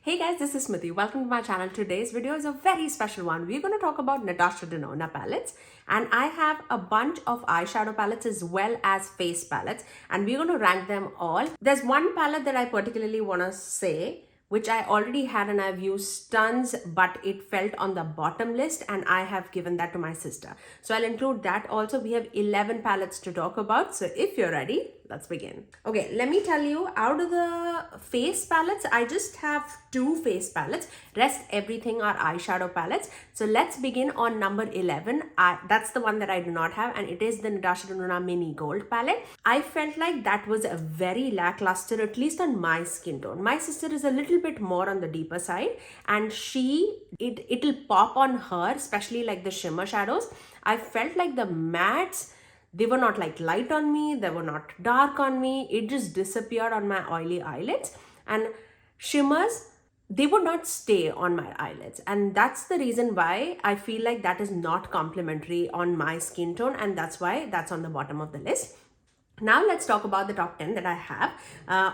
Hey guys, this is Smithy. Welcome to my channel. Today's video is a very special one. We're going to talk about Natasha Denona palettes, and I have a bunch of eyeshadow palettes as well as face palettes, and we're going to rank them all. There's one palette that I particularly want to say, which I already had and I've used tons, but it felt on the bottom list and I have given that to my sister. So I'll include that also. We have 11 palettes to talk about. So if you're ready, let's begin. Okay, let me tell you, out of the face palettes, I just have 2 face palettes. Rest everything are eyeshadow palettes. So let's begin on number 11. That's the one that I do not have, and it is the Natasha Denona Mini Gold palette. I felt like that was a very lackluster, at least on my skin tone. My sister is a little bit more on the deeper side, and it'll pop on her, especially like the shimmer shadows. I felt like the mattes, they were not like light on me, they were not dark on me, it just disappeared on my oily eyelids. And shimmers, they would not stay on my eyelids, and that's the reason why I feel like that is not complimentary on my skin tone, and that's why that's on the bottom of the list. Now let's talk about the top 10 that I have.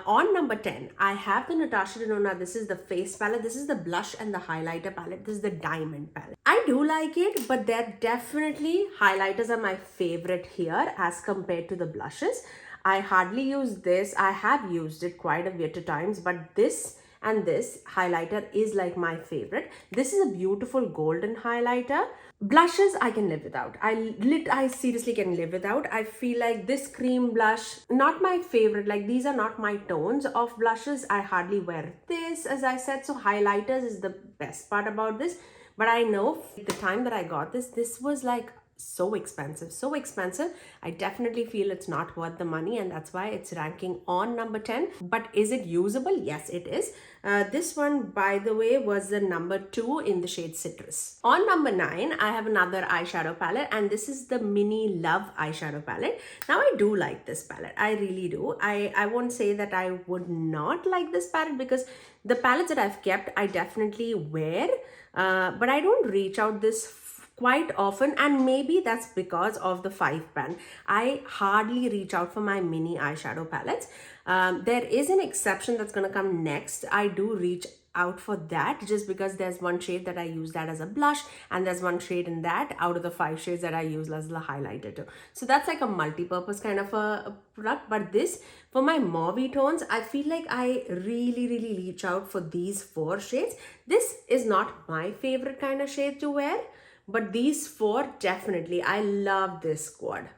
On number 10, I have the Natasha Denona. This is the face palette. This is the blush and the highlighter palette. This is the diamond palette. I do like it, but they're definitely, highlighters are my favorite here as compared to the blushes. I hardly use this. I have used it quite a bit of times, but this and this highlighter is like my favorite. This is a beautiful golden highlighter. Blushes I can live without. I seriously can live without. I feel like this cream blush, not my favorite. Like, these are not my tones of blushes. I hardly wear this, as I said. So highlighters is the best part about this. But I know the time that I got this was like so expensive. I definitely feel it's not worth the money, and that's why it's ranking on number 10. But is it usable? Yes, it is. This one, by the way, was the number 2 in the shade Citrus. On number 9, I have another eyeshadow palette, and this is the Mini Love eyeshadow palette. Now, I do like this palette. I really do. I won't say that I would not like this palette, because the palettes that I've kept, I definitely wear, but I don't reach out this quite often, and maybe that's because of the 5 pan. I hardly reach out for my mini eyeshadow palettes. There is an exception that's going to come next. I do reach out for that just because there's one shade that I use that as a blush, and there's one shade in that out of the 5 shades that I use as the highlighter too. So that's like a multi-purpose kind of a product. But this, for my mauvey tones, I feel like I really reach out for these 4 shades. This is not my favorite kind of shade to wear, but these 4 definitely. I love this squad.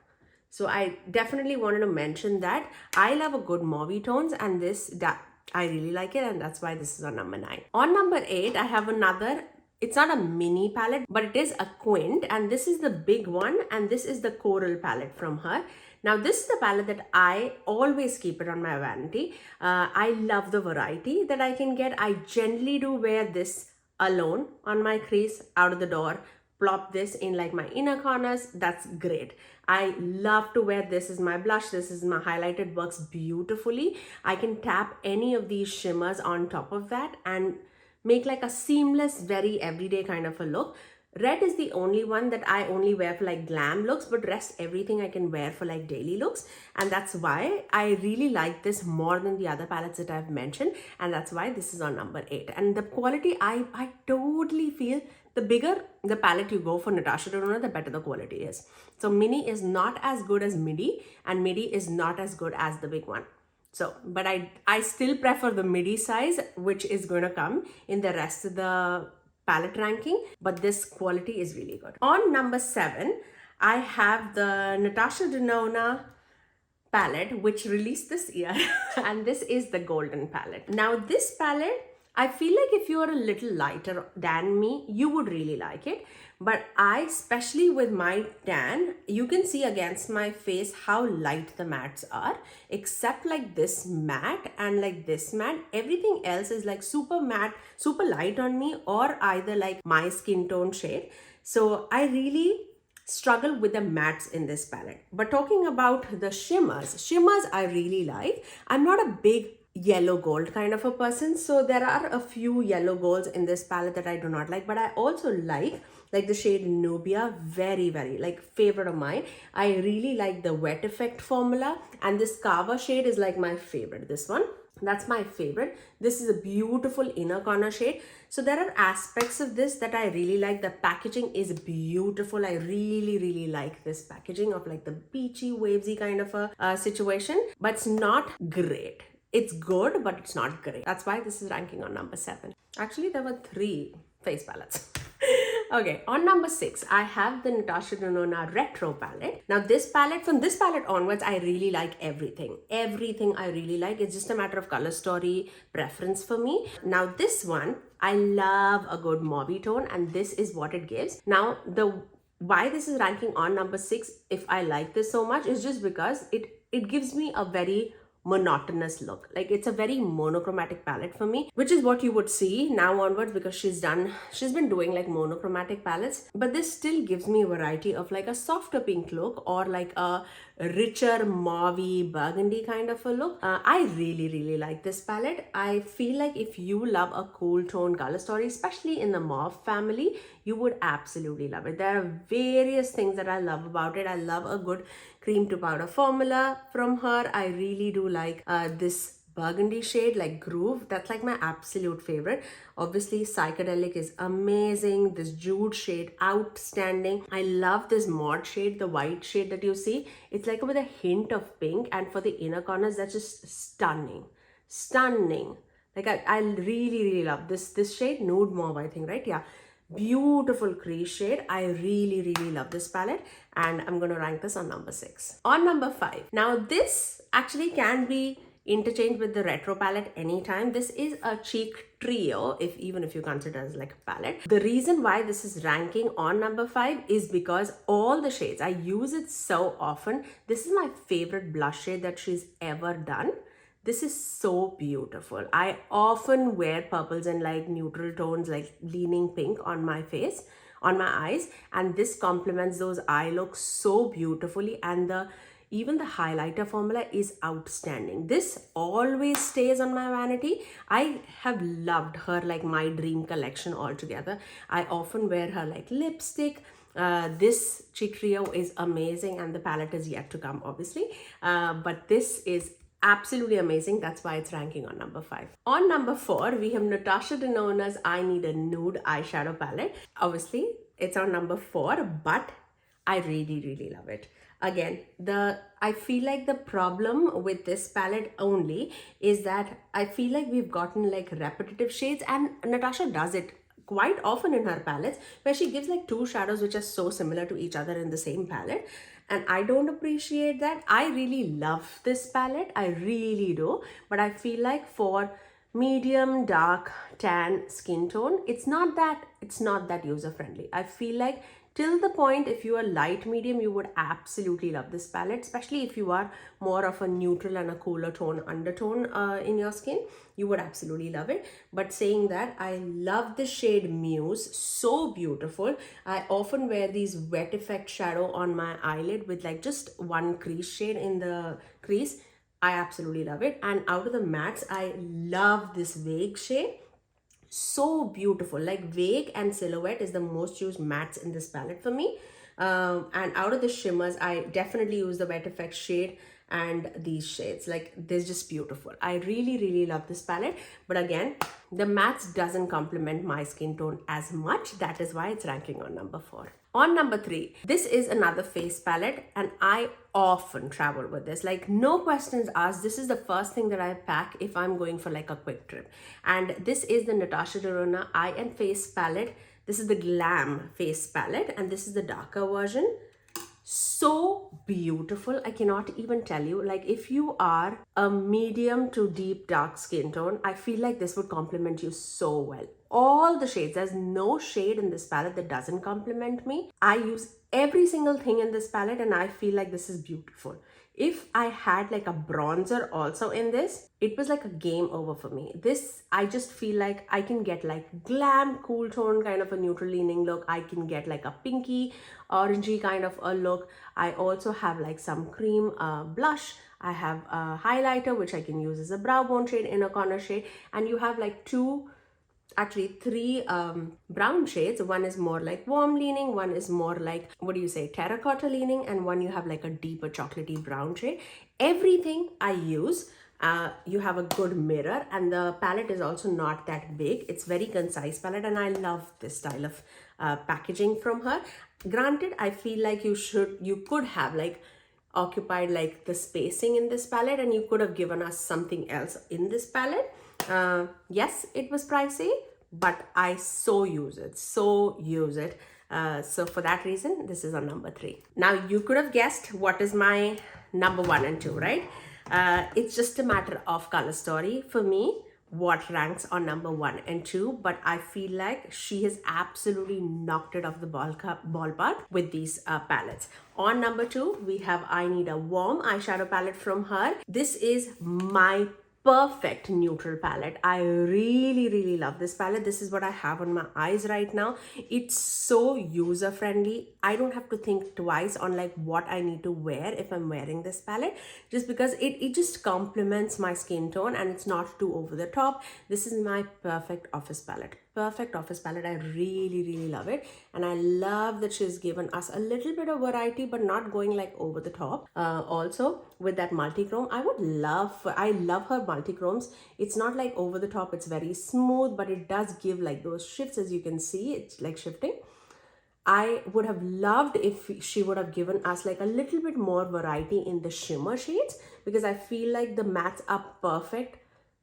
So I definitely wanted to mention that. I love a good mauvey tones, and I really like it, and that's why this is on number 9. On number 8, I have another, it's not a mini palette, but it is a quint, and this is the big one, and this is the coral palette from her. Now, this is the palette that I always keep it on my vanity. I love the variety that I can get. I generally do wear this alone on my crease, out of the door, plop this in like my inner corners. That's great. I love to wear this as my blush. This is my highlight. It works beautifully. I can tap any of these shimmers on top of that and make like a seamless, very everyday kind of a look. Red is the only one that I only wear for like glam looks, but rest everything I can wear for like daily looks. And that's why I really like this more than the other palettes that I've mentioned. And that's why this is on number 8. And the quality, I totally feel the bigger the palette you go for Natasha Denona, the better the quality is. So mini is not as good as midi, and midi is not as good as the big one. So, but I still prefer the midi size, which is going to come in the rest of the palette ranking, but this quality is really good. On number 7, I have the Natasha Denona palette, which released this year, and this is the golden palette. Now, this palette, I feel like if you are a little lighter than me, you would really like it. But especially with my tan, you can see against my face how light the mattes are, except like this matte and like this matte. Everything else is like super matte, super light on me, or either like my skin tone shade. So I really struggle with the mattes in this palette. But talking about the shimmers I really like. I'm not a big yellow gold kind of a person, so there are a few yellow golds in this palette that I do not like, but I also like the shade Nubia, very like favorite of mine. I really like the wet effect formula, and this Kava shade is like my favorite, this one. That's my favorite. This is a beautiful inner corner shade. So there are aspects of this that I really like. The packaging is beautiful. I really like this packaging of like the beachy, wavesy kind of a situation, but it's not great. It's good, but it's not great. That's why this is ranking on number 7. Actually, there were 3 face palettes. Okay, on number 6, I have the Natasha Denona Retro palette. Now this palette, from this palette onwards, I really like everything. Everything I really like. It's just a matter of color story preference for me. Now this one, I love a good mauve tone, and this is what it gives. Now why this is ranking on number 6, if I like this so much, is just because it gives me a very monotonous look. Like it's a very monochromatic palette for me, which is what you would see now onwards, because she's been doing like monochromatic palettes, but this still gives me a variety of like a softer pink look or like a richer mauve burgundy kind of a look. I really like this palette. I feel like if you love a cool tone color story, especially in the mauve family, you would absolutely love it. There are various things that I love about it. I love a good cream to powder formula from her. I really do like this burgundy shade, like Groove. That's like my absolute favorite. Obviously Psychedelic is amazing. This Jude shade, outstanding. I love this Maud shade, the white shade that you see. It's like with a hint of pink, and for the inner corners, that's just stunning. Like I really love this shade, Nude Mauve, I think, right? Yeah, beautiful crease shade. I really love this palette, and I'm going to rank this on number 6. On number 5, now this actually can be interchanged with the retro palette anytime. This is a cheek trio, even if you consider it as like a palette. The reason why this is ranking on number 5 is because all the shades, I use it so often. This is my favorite blush shade that she's ever done. This is so beautiful. I often wear purples and like neutral tones, like leaning pink on my face, on my eyes, and this complements those eye looks so beautifully, and even the highlighter formula is outstanding. This always stays on my vanity. I have loved her like my dream collection altogether. I often wear her like lipstick. This cheek trio is amazing, and the palette is yet to come, obviously. But this is absolutely amazing. That's why it's ranking on number 5. On number 4, we have Natasha Denona's I Need a Nude eyeshadow palette. Obviously, it's on number 4, but I really love it. Again, I feel like the problem with this palette only is that I feel like we've gotten like repetitive shades, and Natasha does it quite often in her palettes, where she gives like 2 shadows which are so similar to each other in the same palette, and I don't appreciate that. I really love this palette, I really do, but I feel like for medium, dark, tan skin tone, it's not that user friendly. I feel like till the point, if you are light medium, you would absolutely love this palette, especially if you are more of a neutral and a cooler tone undertone in your skin, you would absolutely love it. But saying that, I love the shade Muse, so beautiful. I often wear these wet effect shadow on my eyelid with like just one crease shade in the crease. I absolutely love it. And out of the mattes, I love this Vague shade. So beautiful. Like Vague and Silhouette is the most used mattes in this palette for me. And out of the shimmers, I definitely use the Wet Effect shade and these shades. Like, they're just beautiful. I really love this palette. But again, the mattes doesn't complement my skin tone as much. That is why it's ranking on number 4. On number 3, this is another face palette, and I often travel with this. Like, no questions asked, this is the first thing that I pack if I'm going for like a quick trip. And this is the Natasha Denona Eye and Face palette. This is the Glam face palette, and this is the darker version. So beautiful. I cannot even tell you. Like, if you are a medium to deep dark skin tone, I feel like this would complement you so well. All the shades, there's no shade in this palette that doesn't complement me. I use every single thing in this palette, and I feel like this is beautiful. If I had like a bronzer also in this, it was like a game over for me. This, I just feel like I can get like glam, cool tone kind of a neutral leaning look. I can get like a pinky, orangey kind of a look. I also have like some cream blush. I have a highlighter, which I can use as a brow bone shade, inner corner shade. And you have like three brown shades. One is more like warm leaning, one is more like, terracotta leaning, and one you have like a deeper chocolatey brown shade. Everything I use You have a good mirror, and the palette is also not that big. It's very concise palette, and I love this style of packaging from her. Granted, I feel like you could have like occupied like the spacing in this palette, and you could have given us something else in this palette. Yes, it was pricey, but I so use it. So for that reason, this is on number 3. Now you could have guessed what is my number 1 and 2, right? It's just a matter of color story for me, what ranks on number 1 and 2, but I feel like she has absolutely knocked it off the ballpark with these palettes. On number 2, we have I Need a Warm eyeshadow palette from her. This is my perfect neutral palette. I really love this palette. This is what I have on my eyes right now. It's so user friendly. I don't have to think twice on like what I need to wear if I'm wearing this palette, just because it just complements my skin tone and it's not too over the top. This is my perfect office palette. I really love it, and I love that she's given us a little bit of variety but not going like over the top. Also with that multi-chrome, I love her multi-chromes. It's not like over the top, it's very smooth, but it does give like those shifts. As you can see, it's like shifting. I would have loved if she would have given us like a little bit more variety in the shimmer shades, because I feel like the mattes are perfect.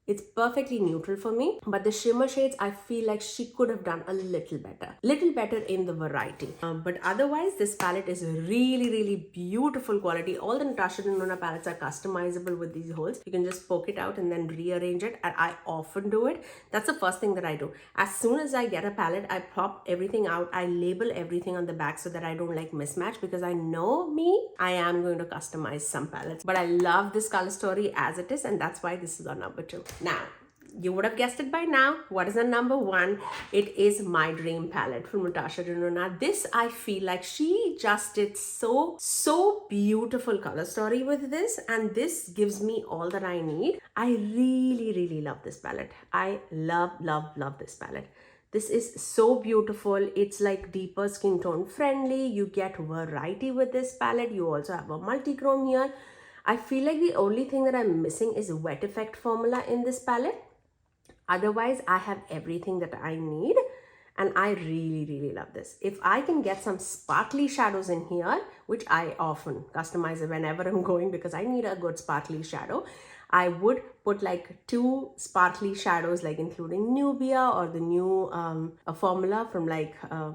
It's perfectly neutral for me, but the shimmer shades, I feel like she could have done a little better in the variety. But otherwise, this palette is really beautiful quality. All the Natasha Denona palettes are customizable with these holes. You can just poke it out and then rearrange it, and I often do it. That's the first thing that I do. As soon as I get a palette, I pop everything out. I label everything on the back so that I don't like mismatch, because I know me, I am going to customize some palettes. But I love this color story as it is, and that's why this is on number 2. Now, you would have guessed it by now. What is the number 1? It is My Dream palette from Natasha Denona. This, I feel like she just did so beautiful color story with this, and this gives me all that I need. I really love this palette. I love this palette. This is so beautiful. It's like deeper skin tone friendly. You get variety with this palette. You also have a multi-chrome here. I feel like the only thing that I'm missing is wet effect formula in this palette. Otherwise, I have everything that I need, and I really love this. If I can get some sparkly shadows in here, which I often customize whenever I'm going, because I need a good sparkly shadow, I would put like 2 sparkly shadows, like including Nubia or the new formula from like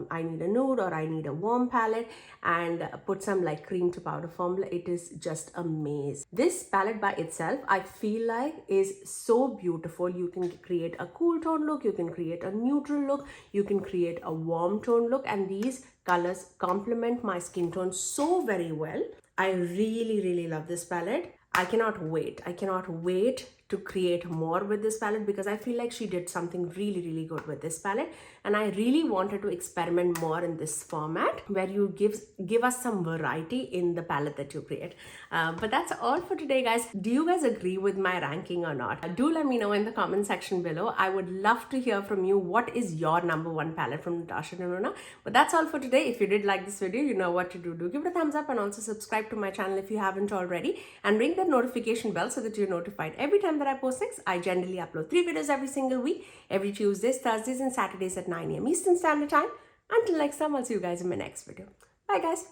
I Need a Nude or I Need a Warm palette, and put some like cream to powder formula. It is just amazing. This palette by itself, I feel like, is so beautiful. You can create a cool tone look, you can create a neutral look, you can create a warm tone look, and these colors complement my skin tone so very well. I really love this palette. I cannot wait to create more with this palette, because I feel like she did something really good with this palette, and I really wanted to experiment more in this format where you give us some variety in the palette that you create. But that's all for today, guys. Do you guys agree with my ranking or not? Do let me know in the comment section below. I would love to hear from you. What is your number 1 palette from Natasha Denona? But that's all for today. If you did like this video, you know what to do. Do give it a thumbs up, and also subscribe to my channel if you haven't already, and ring the notification bell so that you're notified every time that I post things. I generally upload 3 videos every single week, every Tuesdays, Thursdays, and Saturdays at 9 AM Eastern Standard Time. Until next time, I'll see you guys in my next video. Bye, guys.